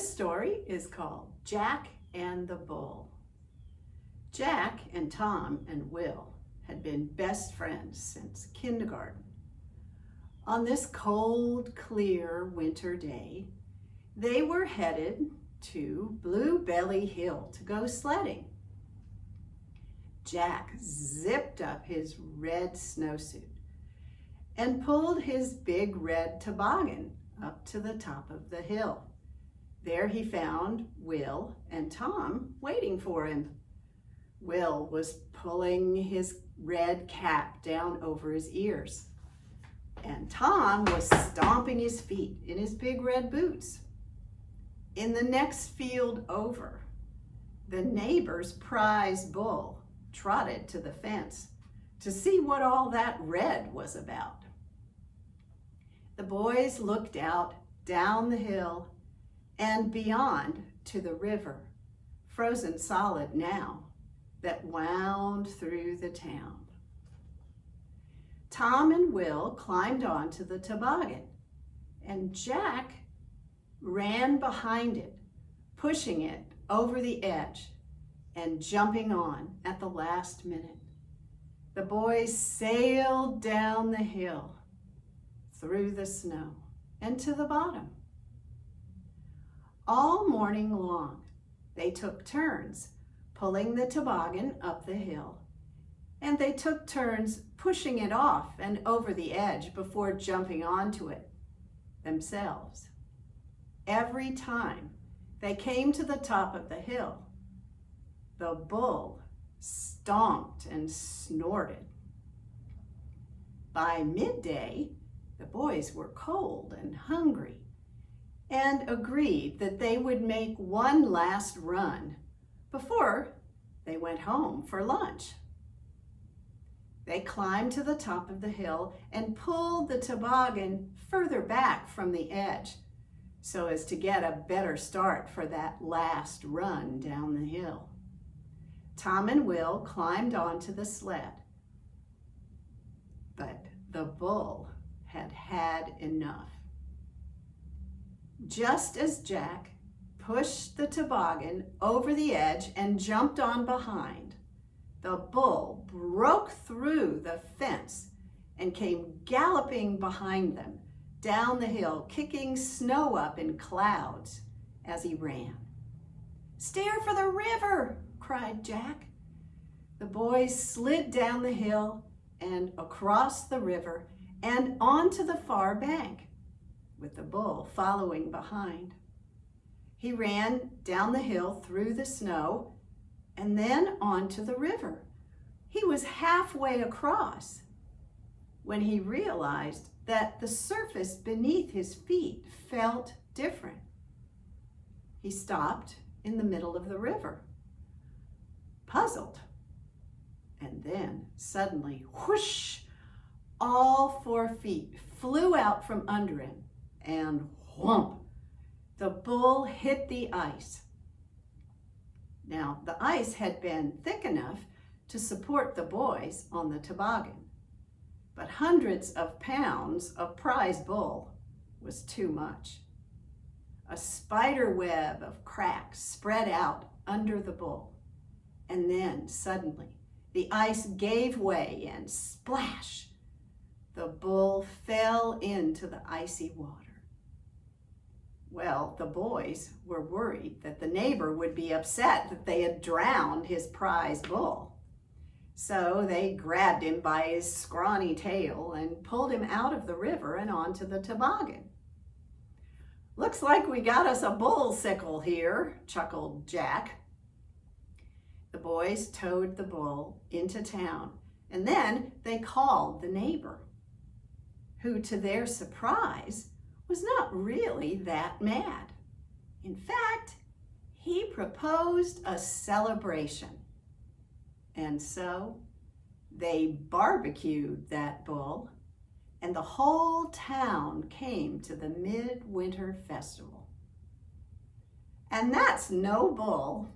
This story is called Jack and the Bull. Jack and Tom and Will had been best friends since kindergarten. On this cold, clear winter day, they were headed to Bluebelly Hill to go sledding. Jack zipped up his red snowsuit and pulled his big red toboggan up to the top of the hill. There he found Will and Tom waiting for him. Will was pulling his red cap down over his ears, and Tom was stomping his feet in his big red boots. In the next field over, the neighbor's prize bull trotted to the fence to see what all that red was about. The boys looked out down the hill and beyond to the river, frozen solid now, that wound through the town. Tom and Will climbed onto the toboggan, and Jack ran behind it, pushing it over the edge and jumping on at the last minute. The boys sailed down the hill, through the snow, and to the bottom. All morning long, they took turns pulling the toboggan up the hill, and they took turns pushing it off and over the edge before jumping onto it themselves. Every time they came to the top of the hill, the bull stomped and snorted. By midday, the boys were cold and hungry and agreed that they would make one last run before they went home for lunch. They climbed to the top of the hill and pulled the toboggan further back from the edge so as to get a better start for that last run down the hill. Tom and Will climbed onto the sled, but the bull had had enough. Just as Jack pushed the toboggan over the edge and jumped on behind, the bull broke through the fence and came galloping behind them down the hill, kicking snow up in clouds as he ran. "Steer for the river!" cried Jack. The boys slid down the hill and across the river and onto the far bank, with the bull following behind. He ran down the hill through the snow and then onto the river. He was halfway across when he realized that the surface beneath his feet felt different. He stopped in the middle of the river, puzzled, and then suddenly, whoosh, all 4 feet flew out from under him, and whomp, the bull hit the ice. Now, the ice had been thick enough to support the boys on the toboggan, but hundreds of pounds of prize bull was too much. A spider web of cracks spread out under the bull, and then suddenly the ice gave way and splash, the bull fell into the icy water. Well, the boys were worried that the neighbor would be upset that they had drowned his prize bull. So they grabbed him by his scrawny tail and pulled him out of the river and onto the toboggan. "Looks like we got us a bull sickle here," chuckled Jack. The boys towed the bull into town, and then they called the neighbor, who, to their surprise, was not really that mad. In fact, he proposed a celebration. And so they barbecued that bull, and the whole town came to the midwinter festival. And that's no bull